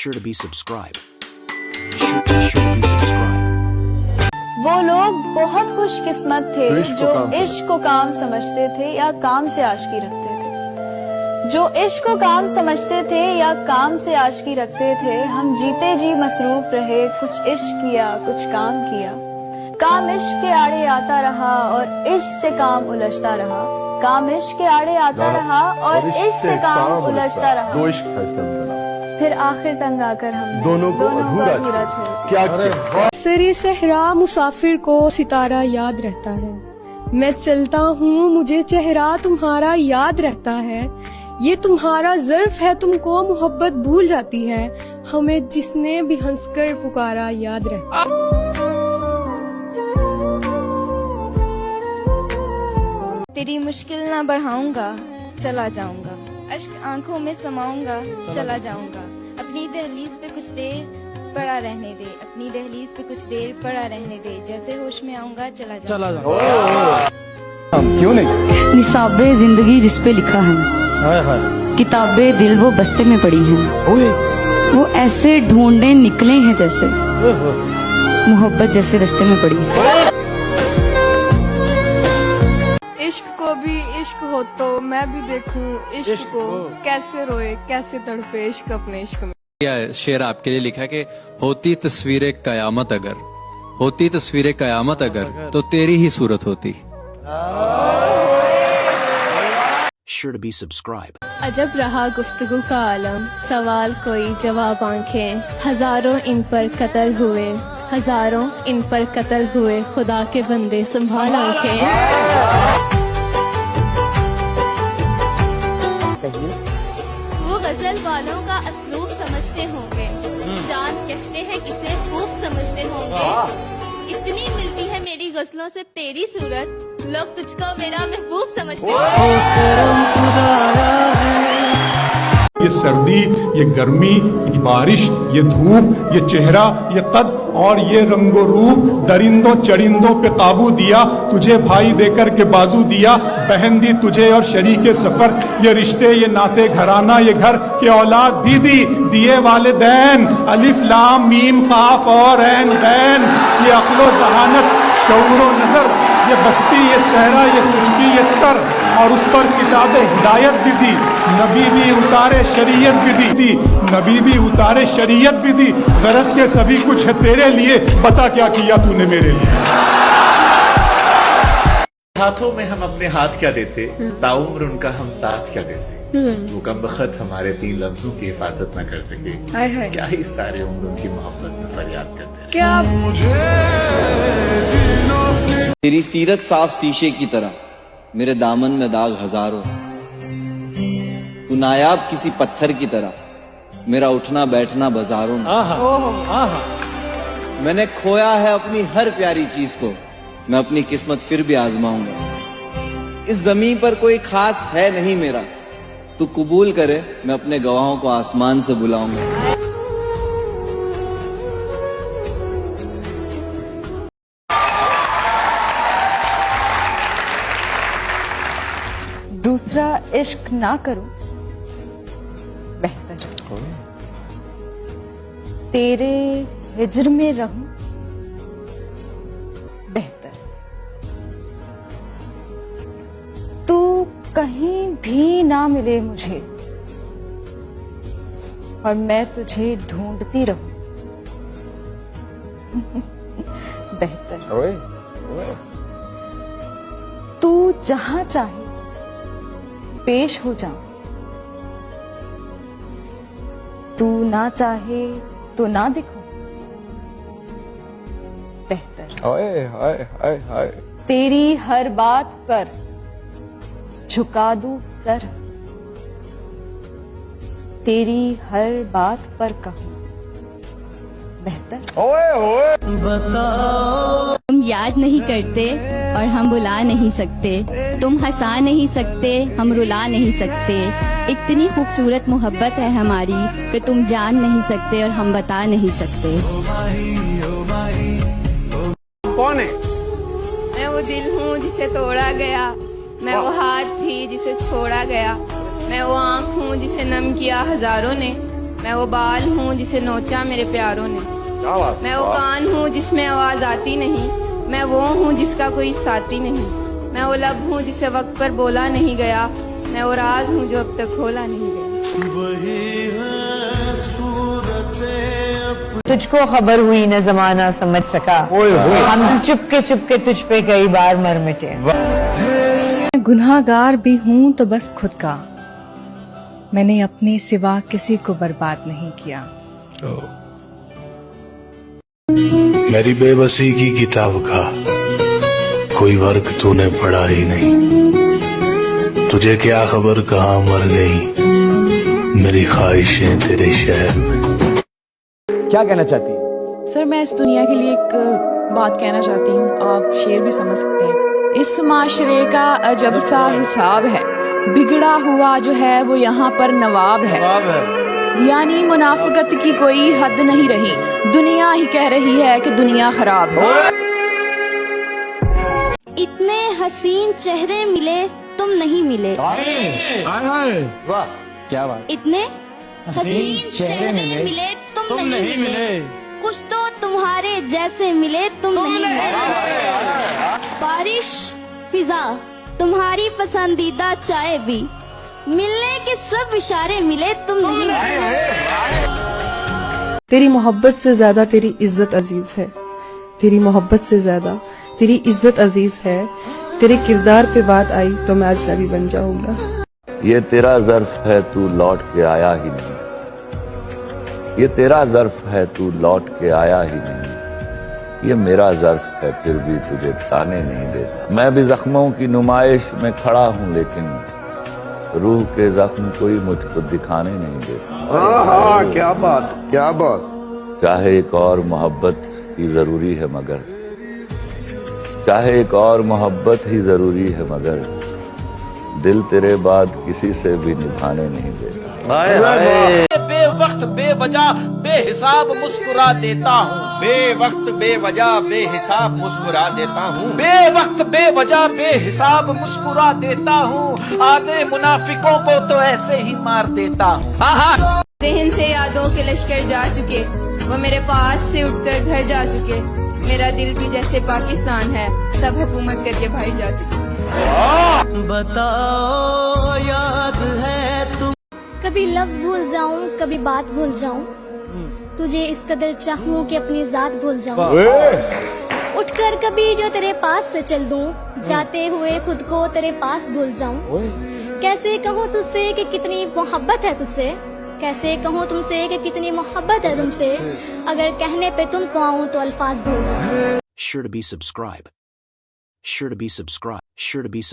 sure to be subscribed. Sure to be subscribed. वो लोग बहुत खुशकिस्मत थे जो इश्क को काम समझते थे या काम से आशिकी रखते थे। जो इश्क को काम समझते थे या काम से आशिकी रखते थे, हम जीते जी मसरूफ रहे, कुछ इश्क किया कुछ काम किया। काम इश्क के आड़े आता रहा और इश्क से काम उलझता रहा। काम इश्क के आड़े आता रहा और इश्क से काम उलझता रहा। दो इश्क था इसका मतलब। फिर आखिर तंग आकर हम दोनों को अधूरा छोड़ क्या सरे सहरा मुसाफिर को सितारा याद रहता है। मैं चलता हूँ मुझे चेहरा तुम्हारा याद रहता है। ये तुम्हारा ज़र्फ है तुमको मोहब्बत भूल जाती है। हमें जिसने भी हंसकर पुकारा याद रहता है। तेरी मुश्किल ना बढ़ाऊंगा चला जाऊंगा। अश्क आंखों में समाऊंगा चला जाऊंगा। अपनी दहलीज पे कुछ देर पड़ा रहने दे। अपनी दहलीज पे कुछ देर पड़ा रहने दे। जैसे होश में आऊंगा चला जाऊंगा। क्यों नहीं? निसाबे जिंदगी जिस पे लिखा है, किताबे दिल वो बस्ते में पड़ी हैं। वो ऐसे ढूंढे निकले हैं जैसे मोहब्बत जैसे रास्ते में पड़ी है। इश्क को भी इश्क हो तो मैं भी देखूं इश्क को कैसे रोए कैसे तड़पे इश्क अपने इश्क में। शेर आपके लिए लिखा कि होती तस्वीरें कयामत अगर, होती तस्वीरें कयामत अगर तो तेरी ही सूरत होती। Sure to be subscribed. अजब रहा गुफ्तगू का आलम, सवाल कोई जवाब आंखें। हजारों इन पर कत्ल हुए, हजारों इन पर कत्ल हुए। खुदा के बंदे संभाल आंखें। वो गजल वालों का असलूब समझते होंगे। जान कहते हैं किसे खूब समझते होंगे। इतनी मिलती है मेरी गजलों से तेरी सूरत, लोग तुझको मेरा महबूब समझते ये सर्दी, ये गर्मी, ये बारिश, ये धूप, ये चेहरा, ये कद और ये रंगो रूप। दरिंदों चरिंदों पे काबू दिया, तुझे भाई देकर के बाजू दिया। बहन दी तुझे और शरीके सफर, ये रिश्ते ये नाते घराना ये घर के औलाद भी दी दिए वालिदैन। अलिफ लाम मीम काफ और ऐन बैन, ये अक्लो जहानत शऊरो नजर, ये बस्ती ये सहरा ये खुशकी ये तर। और उस पर किताब हिदायत भी दी, नबी भी उतारे शरीयत भी दी, नबी भी उतारे शरीयत भी दी। गरज के सभी कुछ है तेरे लिए, बता क्या किया तूने मेरे लिए। हाथों में हम अपने हाथ क्या देते, ताउम्र उनका हम साथ क्या देते। वो कम बख्त हमारे 3 लफ्जों की हिफाजत न कर सके, क्या ही सारे उम्र उनकी मोहब्बत में फरियाद करते। क्या तेरी सीरत साफ शीशे की तरह, मेरे दामन में दाग हजारों। तू नायाब किसी पत्थर की तरह, मेरा उठना बैठना बाजारों में। मैंने खोया है अपनी हर प्यारी चीज को, मैं अपनी किस्मत फिर भी आजमाऊंगा। इस जमीन पर कोई खास है नहीं मेरा, तू कबूल करे मैं अपने गवाहों को आसमान से बुलाऊंगा। दूसरा इश्क ना करूं बेहतर, तेरे हिज्र में रहूं बेहतर। तू कहीं भी ना मिले मुझे और मैं तुझे ढूंढती रहूं बेहतर। तू जहां चाहे पेश हो जाऊं, तू ना चाहे तो ना दिखो बेहतर। हाय हाय हाय हाय। तेरी हर बात पर झुका दूं सर, तेरी हर बात पर कहूं बेहतर। ओए ओए तुम याद नहीं करते और हम भुला नहीं सकते। तुम हंसा नहीं सकते हम रुला नहीं सकते। इतनी खूबसूरत मोहब्बत है हमारी कि तुम जान नहीं सकते और हम बता नहीं सकते। कौन है? मैं वो दिल हूँ जिसे तोड़ा गया, मैं वो हाथ थी जिसे छोड़ा गया, मैं वो आँख हूँ जिसे नम किया हजारों ने, मैं वो बाल हूँ जिसे नोचा मेरे प्यारों ने। मैं वो कान हूँ जिसमें आवाज आती नहीं। मैं वो हूँ जिसका कोई साथी नहीं। मैं वो लब हूँ जिसे वक्त पर बोला नहीं गया। मैं वो राज हूँ जो अब तक खोला नहीं गया। तुझको खबर हुई न जमाना समझ सका, हम चुपके तुझ पे कई बार मर मिटे। मैं गुनाहगार भी हूँ तो बस खुद का, मैंने अपने सिवा किसी को बर्बाद नहीं किया। मेरी बेबसी की किताब का कोई वर्क तूने पढ़ा ही नहीं। तुझे क्या खबर कहाँ मर गई मेरी ख्वाहिशें तेरे शहर में। क्या कहना चाहती है? सर मैं इस दुनिया के लिए एक बात कहना चाहती हूँ, आप शेर भी समझ सकते हैं। इस माशरे का अजब सा हिसाब है, बिगड़ा हुआ जो है वो यहाँ पर नवाब है। यानी मुनाफिकत की कोई हद नहीं रही, दुनिया ही कह रही है कि दुनिया खराब है। इतने हसीन चेहरे मिले तुम नहीं मिले। वाह क्या बात। इतने हसीन चेहरे मिले तुम नहीं मिले। कुछ तो तुम्हारे जैसे मिले तुम नहीं मिले। बारिश फिजा तुम्हारी पसंदीदा चाय भी, मिलने के सब इशारे मिले तुम नहीं मिले। तेरी मोहब्बत से ज्यादा तेरी इज्जत अजीज है, तेरी मोहब्बत से ज्यादा तेरी इज्जत अजीज है। तेरे किरदार पे बात आई तो मैं अजनबी बन जाऊंगा। ये तेरा ज़र्फ है तू लौट के आया ही नहीं। ये तेरा ज़र्फ है तू लौट के आया ही नहीं। ये मेरा ज़र्फ है फिर भी तुझे ताने नहीं देता। मैं भी जख्मों की नुमाइश में खड़ा हूँ लेकिन रूह के जख्म कोई मुझको दिखाने नहीं देता। क्या बात क्या बात। चाहे एक और मोहब्बत ही जरूरी है मगर, चाहे एक और मोहब्बत ही जरूरी है मगर दिल तेरे बाद किसी से भी निभाने नहीं देता। बेवक्त बेवजह बेहिसाब मुस्कुरा देता हूँ। बेवक्त बेवजह बेहिसाब मुस्कुरा देता हूँ। बेवक्त बेवजह बेहिसाब मुस्कुरा देता हूँ। आधे मुनाफिकों को तो ऐसे ही मार देता हूँ। जहन से यादों के लश्कर जा चुके, वो मेरे पास से उठकर घर जा चुके। मेरा दिल भी जैसे पाकिस्तान है, सब हुकूमत करके भाई जा चुके। बताओ याद है तुम। कभी लफ्ज भूल जाऊं, कभी बात भूल जाऊं, तुझे इस कदर चाहूं कि अपनी जात भूल जाऊं। उठकर कभी जो तेरे पास से चल दूं, जाते हुए खुद को तेरे पास भूल जाऊं। कैसे कहूँ तुझसे कि कितनी मोहब्बत है तुझसे, कैसे कहूँ तुमसे कि कितनी मोहब्बत है तुमसे। अगर कहने पे तुमको आऊं तो अल्फाज भूल जाऊं। Sure to be subscribe. Sure to be subscribe. Sure to be subscribe.